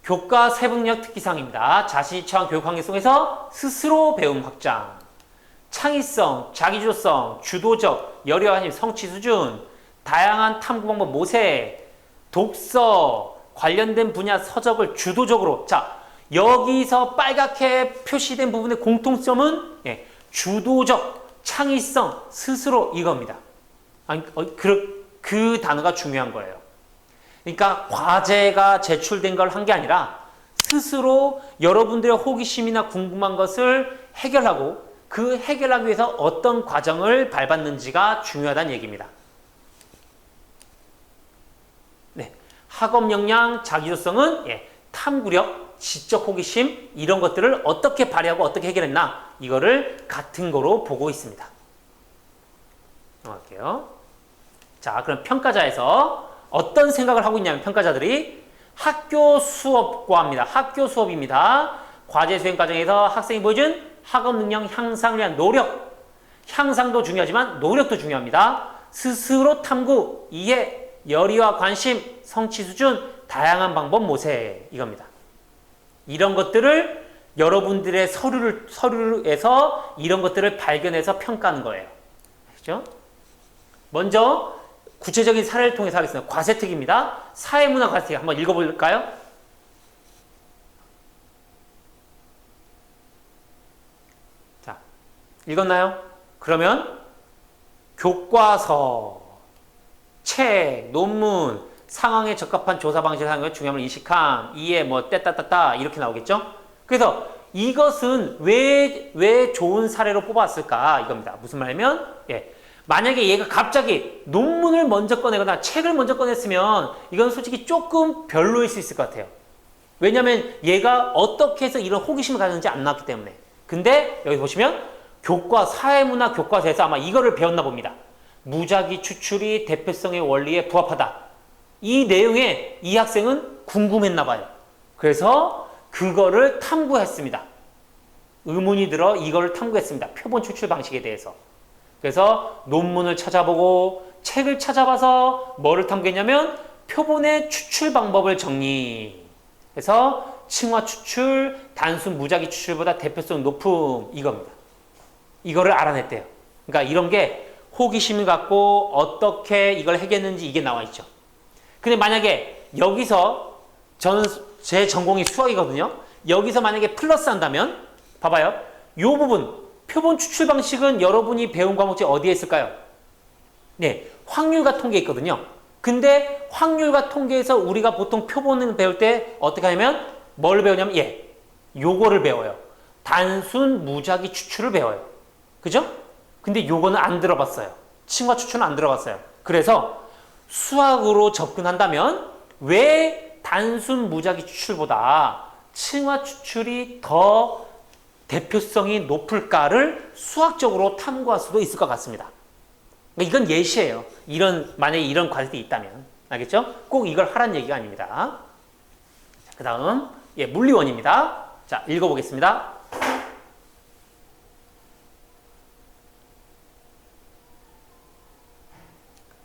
교과 세분력 특기사항입니다. 자신이 처한 교육 환경 속에서 스스로 배움 확장, 창의성, 자기주도성, 주도적, 여려한 힘, 성취 수준, 다양한 탐구 방법 모색, 독서, 관련된 분야 서적을 주도적으로. 자, 여기서 빨갛게 표시된 부분의 공통점은 예, 주도적, 창의성, 스스로 이겁니다. 아니, 그 단어가 중요한 거예요. 그러니까 과제가 제출된 걸 한 게 아니라 스스로 여러분들의 호기심이나 궁금한 것을 해결하고 그 해결하기 위해서 어떤 과정을 밟았는지가 중요하다는 얘기입니다. 네, 학업 역량, 자기주도성은 예, 탐구력, 지적 호기심 이런 것들을 어떻게 발휘하고 어떻게 해결했나 이거를 같은 거로 보고 있습니다. 넘어갈게요. 자, 그럼 평가자에서 어떤 생각을 하고 있냐면 평가자들이 학교 수업과입니다. 학교 수업입니다. 과제 수행 과정에서 학생이 보여준 학업 능력 향상을 위한 노력, 향상도 중요하지만 노력도 중요합니다. 스스로 탐구, 이해, 열의와 관심, 성취 수준, 다양한 방법 모색 이겁니다. 이런 것들을 여러분들의 서류에서 이런 것들을 발견해서 평가하는 거예요. 아시죠? 먼저 구체적인 사례를 통해서 하겠습니다. 과세특입니다. 사회문화 과세특 한번 읽어볼까요? 자, 읽었나요? 그러면 교과서, 책, 논문, 상황에 적합한 조사 방식을 사용해 중요함을 인식함, 이해, 뭐 떼따따따 이렇게 나오겠죠? 그래서 이것은 왜 좋은 사례로 뽑았을까 이겁니다. 무슨 말이냐면 예, 만약에 얘가 갑자기 논문을 먼저 꺼내거나 책을 먼저 꺼냈으면 이건 솔직히 조금 별로일 수 있을 것 같아요. 왜냐하면 얘가 어떻게 해서 이런 호기심을 가졌는지 안 나왔기 때문에. 근데 여기 보시면 교과, 사회문화 교과서에서 아마 이거를 배웠나 봅니다. 무작위 추출이 대표성의 원리에 부합하다. 이 내용에 이 학생은 궁금했나 봐요. 그래서 그거를 탐구했습니다. 의문이 들어 이거를 탐구했습니다. 표본 추출 방식에 대해서. 그래서 논문을 찾아보고 책을 찾아봐서 뭐를 탐구했냐면 표본의 추출 방법을 정리. 해서 층화 추출, 단순 무작위 추출보다 대표성 높음 이겁니다. 이거를 알아냈대요. 그러니까 이런 게 호기심을 갖고 어떻게 이걸 해결했는지 이게 나와 있죠. 근데 만약에 여기서 저는 제 전공이 수학이거든요. 여기서 만약에 플러스 한다면 봐봐요. 이 부분 표본 추출 방식은 여러분이 배운 과목 중에 어디에 있을까요? 네, 확률과 통계 있거든요. 근데 확률과 통계에서 우리가 보통 표본을 배울 때 어떻게 하냐면 뭘 배우냐면 예, 요거를 배워요. 단순 무작위 추출을 배워요. 그죠? 근데 요거는 안 들어봤어요. 층화 추출은 안 들어봤어요. 그래서 수학으로 접근한다면 왜 단순 무작위 추출보다 층화 추출이 더 대표성이 높을까를 수학적으로 탐구할 수도 있을 것 같습니다. 이건 예시예요. 만약에 이런 과제들이 있다면. 알겠죠? 꼭 이걸 하라는 얘기가 아닙니다. 그 다음, 예, 물리원입니다. 자, 읽어보겠습니다.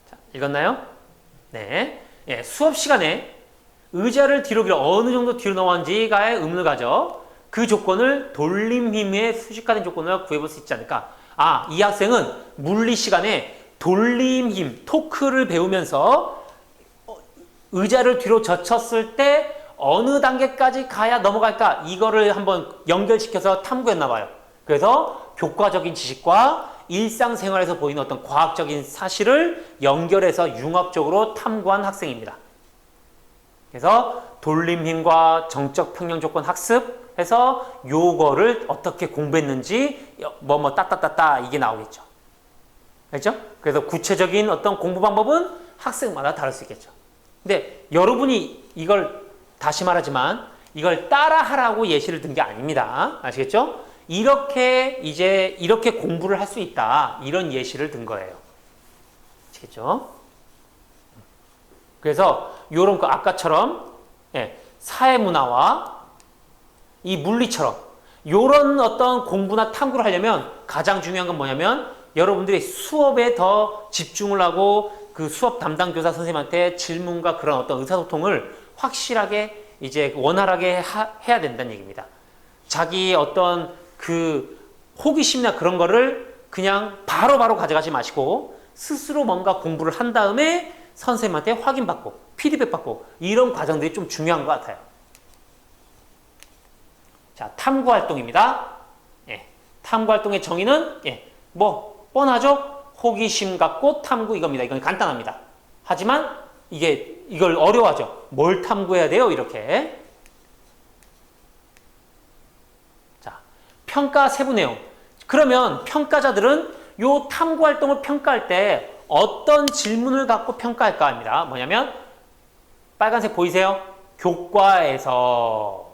자, 읽었나요? 네. 예, 수업 시간에 의자를 뒤로 길어 어느 정도 뒤로 넘어간지가의 의문을 가져 그 조건을 돌림힘의 수식화된 조건으로 구해볼 수 있지 않을까. 이 학생은 물리 시간에 돌림힘, 토크를 배우면서 의자를 뒤로 젖혔을 때 어느 단계까지 가야 넘어갈까? 이거를 한번 연결시켜서 탐구했나 봐요. 그래서 교과적인 지식과 일상생활에서 보이는 어떤 과학적인 사실을 연결해서 융합적으로 탐구한 학생입니다. 그래서 돌림힘과 정적 평형 조건 학습해서 요거를 어떻게 공부했는지 따따따따 이게 나오겠죠. 알죠? 그래서 구체적인 어떤 공부 방법은 학생마다 다를 수 있겠죠. 근데 여러분이 이걸 다시 말하지만 이걸 따라하라고 예시를 든 게 아닙니다. 아시겠죠? 이렇게 공부를 할 수 있다. 이런 예시를 든 거예요. 아시겠죠? 그래서 요런 아까처럼 사회문화와 이 물리처럼 요런 어떤 공부나 탐구를 하려면 가장 중요한 건 뭐냐면 여러분들이 수업에 더 집중을 하고 그 수업 담당 교사 선생님한테 질문과 그런 어떤 의사소통을 확실하게 이제 원활하게 해야 된다는 얘기입니다. 자기의 어떤 그 호기심이나 그런 거를 그냥 바로바로 가져가지 마시고 스스로 뭔가 공부를 한 다음에 선생님한테 확인받고 피드백 받고 이런 과정들이 좀 중요한 것 같아요. 자, 탐구 활동입니다. 탐구 활동의 정의는 뻔하죠? 호기심 갖고 탐구 이겁니다. 이건 간단합니다. 하지만 이걸 어려워하죠. 뭘 탐구해야 돼요? 이렇게. 자, 평가 세부 내용. 그러면 평가자들은 요 탐구 활동을 평가할 때 어떤 질문을 갖고 평가할까 합니다. 뭐냐면 빨간색 보이세요? 교과에서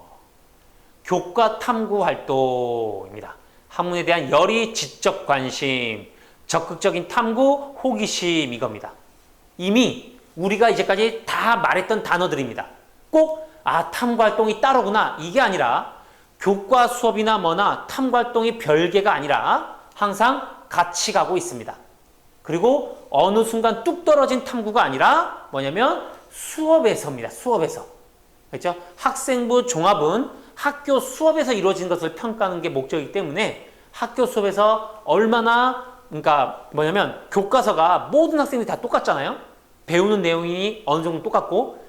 교과 탐구 활동입니다. 학문에 대한 열의, 지적 관심, 적극적인 탐구, 호기심 이겁니다. 이미 우리가 이제까지 다 말했던 단어들입니다. 꼭 탐구 활동이 따로구나 이게 아니라 교과 수업이나 뭐나 탐구 활동이 별개가 아니라 항상 같이 가고 있습니다. 그리고 어느 순간 뚝 떨어진 탐구가 아니라 뭐냐면 수업에서입니다. 수업에서. 그렇죠? 학생부 종합은 학교 수업에서 이루어진 것을 평가하는 게 목적이기 때문에 학교 수업에서 얼마나 그러니까 뭐냐면 교과서가 모든 학생들이 다 똑같잖아요. 배우는 내용이 어느 정도 똑같고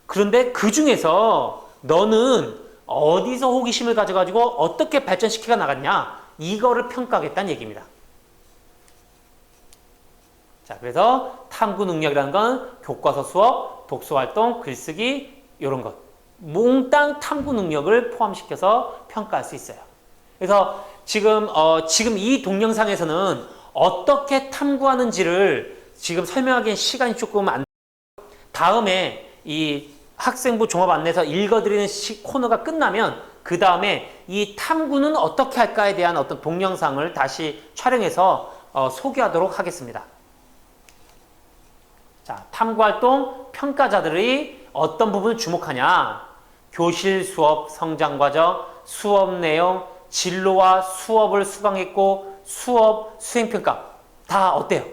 그런데 그 중에서 너는 어디서 호기심을 가져가지고 어떻게 발전시켜 나갔냐 이거를 평가하겠다는 얘기입니다. 자, 그래서 탐구 능력이라는 건 교과서 수업, 독서활동, 글쓰기 이런 것 몽땅 탐구 능력을 포함시켜서 평가할 수 있어요. 그래서 지금 이 동영상에서는 어떻게 탐구하는지를 지금 설명하기엔 시간이 조금 안 다음에 이 학생부 종합 안내서 읽어드리는 코너가 끝나면 그 다음에 이 탐구는 어떻게 할까에 대한 어떤 동영상을 다시 촬영해서 소개하도록 하겠습니다. 자, 탐구활동 평가자들이 어떤 부분을 주목하냐? 교실 수업 성장과정, 수업 내용, 진로와 수업을 수강했고 수업 수행평가 다 어때요?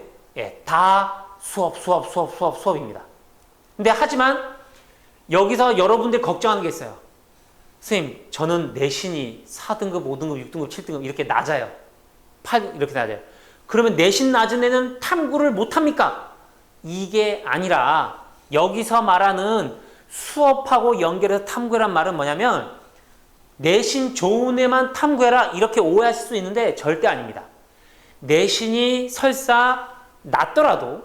다 수업입니다. 근데 하지만 여기서 여러분들이 걱정하는 게 있어요. 선생님, 저는 내신이 4등급, 5등급, 6등급, 7등급 이렇게 낮아요. 8 이렇게 낮아요. 그러면 내신 낮은 애는 탐구를 못합니까? 이게 아니라 여기서 말하는 수업하고 연결해서 탐구란 말은 뭐냐면 내신 좋은 애만 탐구해라 이렇게 오해하실 수 있는데 절대 아닙니다. 내신이 설사 낮더라도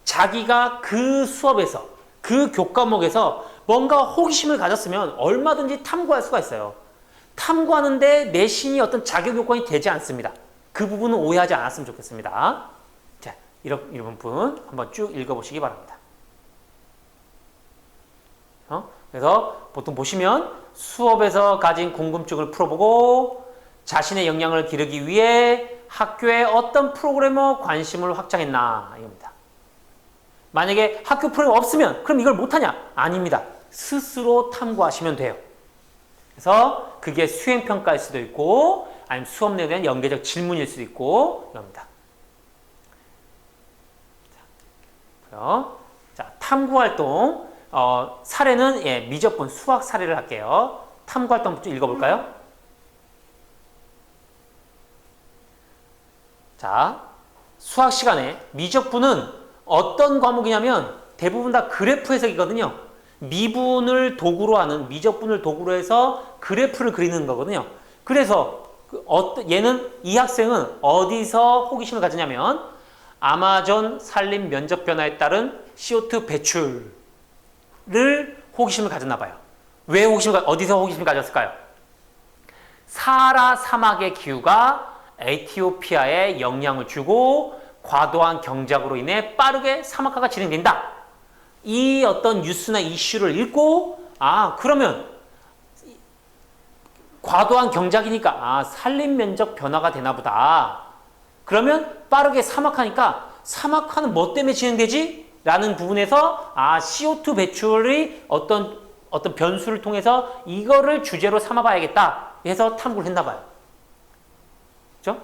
자기가 그 수업에서 그 교과목에서 뭔가 호기심을 가졌으면 얼마든지 탐구할 수가 있어요. 탐구하는데 내신이 어떤 자격 요건이 되지 않습니다. 그 부분은 오해하지 않았으면 좋겠습니다. 자, 이런 부분 한번 쭉 읽어보시기 바랍니다. 그래서 보통 보시면 수업에서 가진 궁금증을 풀어보고 자신의 역량을 기르기 위해 학교에 어떤 프로그램에 관심을 확장했나 이겁니다. 만약에 학교 프로그램 없으면 그럼 이걸 못하냐? 아닙니다. 스스로 탐구하시면 돼요. 그래서 그게 수행평가일 수도 있고 아니면 수업 내용에 대한 연계적 질문일 수도 있고 이겁니다. 자, 탐구활동 사례는 미적분 수학 사례를 할게요. 탐구활동 좀 읽어볼까요? 자, 수학 시간에 미적분은 어떤 과목이냐면 대부분 다 그래프 해석이거든요. 미분을 도구로 하는, 미적분을 도구로 해서 그래프를 그리는 거거든요. 그래서 얘는, 이 학생은 어디서 호기심을 가지냐면 아마존 산림 면적 변화에 따른 CO2 배출을 호기심을 가졌나 봐요. 왜 어디서 호기심을 가졌을까요? 사하라 사막의 기후가 에티오피아에 영향을 주고 과도한 경작으로 인해 빠르게 사막화가 진행된다. 이 어떤 뉴스나 이슈를 읽고, 그러면 과도한 경작이니까 산림 면적 변화가 되나 보다. 그러면 빠르게 사막화니까 사막화는 뭐 때문에 진행되지? 라는 부분에서 CO2 배출이 어떤 변수를 통해서 이거를 주제로 삼아봐야겠다 해서 탐구를 했나 봐요. 그죠?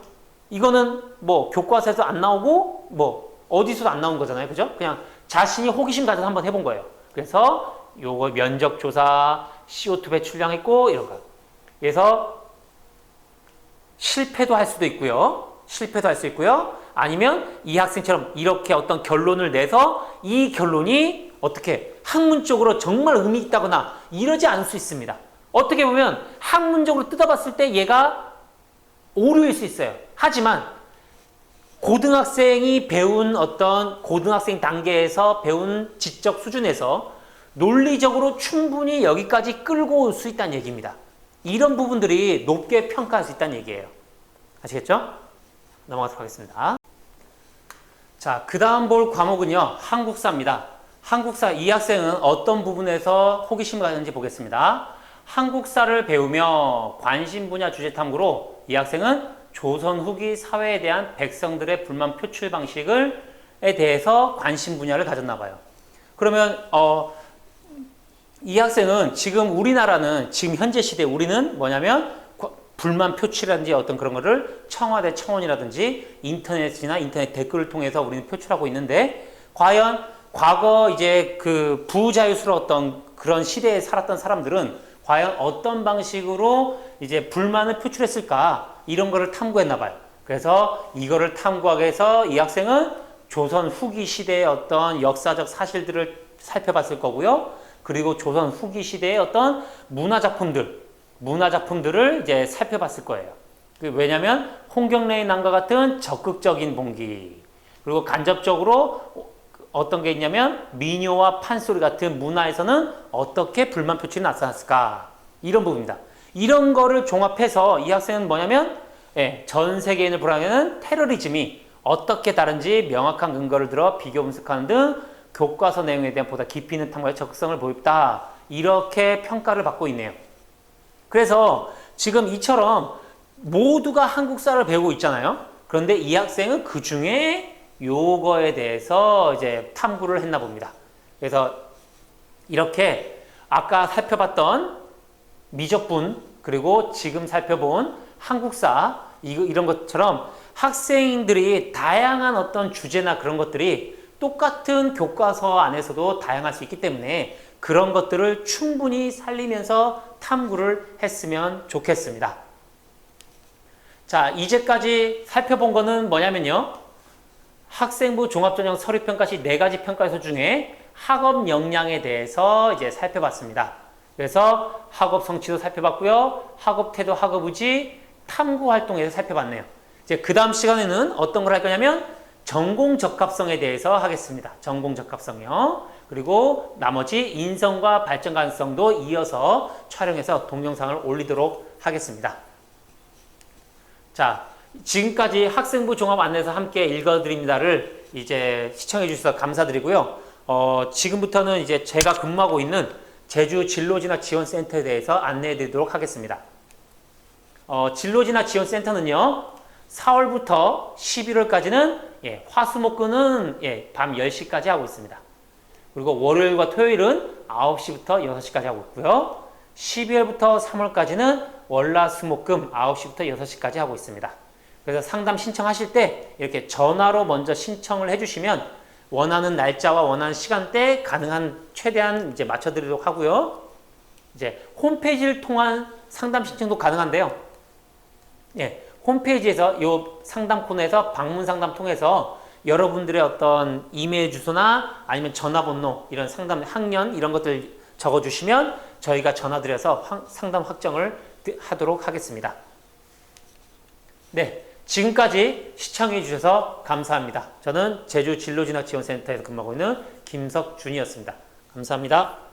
이거는 뭐 교과서에서 안 나오고 뭐 어디서도 안 나온 거잖아요. 그죠? 그냥 자신이 호기심 가져서 한번 해본 거예요. 그래서 요거 면적 조사, CO2 배출량 있고 이런 거. 그래서 실패도 할 수도 있고요. 아니면 이 학생처럼 이렇게 어떤 결론을 내서 이 결론이 어떻게 학문적으로 정말 의미 있다거나 이러지 않을 수 있습니다. 어떻게 보면 학문적으로 뜯어봤을 때 얘가 오류일 수 있어요. 하지만 고등학생이 배운 어떤 고등학생 단계에서 배운 지적 수준에서 논리적으로 충분히 여기까지 끌고 올 수 있다는 얘기입니다. 이런 부분들이 높게 평가할 수 있다는 얘기예요. 아시겠죠? 넘어가도록 하겠습니다. 자, 그 다음 볼 과목은요, 한국사입니다. 한국사, 이 학생은 어떤 부분에서 호기심을 가졌는지 보겠습니다. 한국사를 배우며 관심 분야 주제 탐구로 이 학생은 조선 후기 사회에 대한 백성들의 불만 표출 방식에 대해서 관심 분야를 가졌나 봐요. 그러면 이 학생은 지금 우리나라는 지금 현재 시대 우리는 뭐냐면 불만 표출이라든지 어떤 그런 거를 청와대 청원이라든지 인터넷이나 인터넷 댓글을 통해서 우리는 표출하고 있는데, 과연 과거 이제 그 부자유스러웠던 그런 시대에 살았던 사람들은 과연 어떤 방식으로 이제 불만을 표출했을까, 이런 거를 탐구했나 봐요. 그래서 이거를 탐구하기 위해서 이 학생은 조선 후기 시대의 어떤 역사적 사실들을 살펴봤을 거고요. 그리고 조선 후기 시대의 어떤 문화작품들을 이제 살펴봤을 거예요. 왜냐하면 홍경래의 난과 같은 적극적인 봉기, 그리고 간접적으로 어떤 게 있냐면 민요와 판소리 같은 문화에서는 어떻게 불만 표출이 나타났을까, 이런 부분입니다. 이런 거를 종합해서 이 학생은 뭐냐면 전 세계인을 불안해하는 테러리즘이 어떻게 다른지 명확한 근거를 들어 비교 분석하는 등 교과서 내용에 대한 보다 깊이 있는 탐구의 적극성을 보였다, 이렇게 평가를 받고 있네요. 그래서 지금 이처럼 모두가 한국사를 배우고 있잖아요. 그런데 이 학생은 그 중에 요거에 대해서 이제 탐구를 했나 봅니다. 그래서 이렇게 아까 살펴봤던 미적분, 그리고 지금 살펴본 한국사, 이런 것처럼 학생들이 다양한 어떤 주제나 그런 것들이 똑같은 교과서 안에서도 다양할 수 있기 때문에 그런 것들을 충분히 살리면서 탐구를 했으면 좋겠습니다. 자, 이제까지 살펴본 거는 뭐냐면요, 학생부 종합전형 서류평가시 4가지 평가서 중에 학업 역량에 대해서 이제 살펴봤습니다. 그래서 학업 성취도 살펴봤고요, 학업 태도, 학업 의지, 탐구 활동에서 살펴봤네요. 이제 그 다음 시간에는 어떤 걸 할 거냐면 전공 적합성에 대해서 하겠습니다. 전공 적합성이요. 그리고 나머지 인성과 발전 가능성도 이어서 촬영해서 동영상을 올리도록 하겠습니다. 자, 지금까지 학생부 종합 안내서 함께 읽어드립니다를 이제 시청해 주셔서 감사드리고요. 지금부터는 이제 제가 근무하고 있는 제주 진로진학 지원센터에 대해서 안내해 드리도록 하겠습니다. 진로진학 지원센터는요, 4월부터 11월까지는 화수목금은 밤 10시까지 하고 있습니다. 그리고 월요일과 토요일은 9시부터 6시까지 하고 있고요. 12월부터 3월까지는 월화수목금 9시부터 6시까지 하고 있습니다. 그래서 상담 신청하실 때 이렇게 전화로 먼저 신청을 해주시면 원하는 날짜와 원하는 시간대에 가능한 최대한 이제 맞춰드리도록 하고요. 이제 홈페이지를 통한 상담 신청도 가능한데요. 예, 홈페이지에서 요 상담 코너에서 방문 상담 통해서 여러분들의 어떤 이메일 주소나 아니면 전화번호 이런 상담 학년 이런 것들 적어주시면 저희가 전화드려서 상담 확정을 하도록 하겠습니다. 네, 지금까지 시청해 주셔서 감사합니다. 저는 제주 진로진학지원센터에서 근무하고 있는 김석준이었습니다. 감사합니다.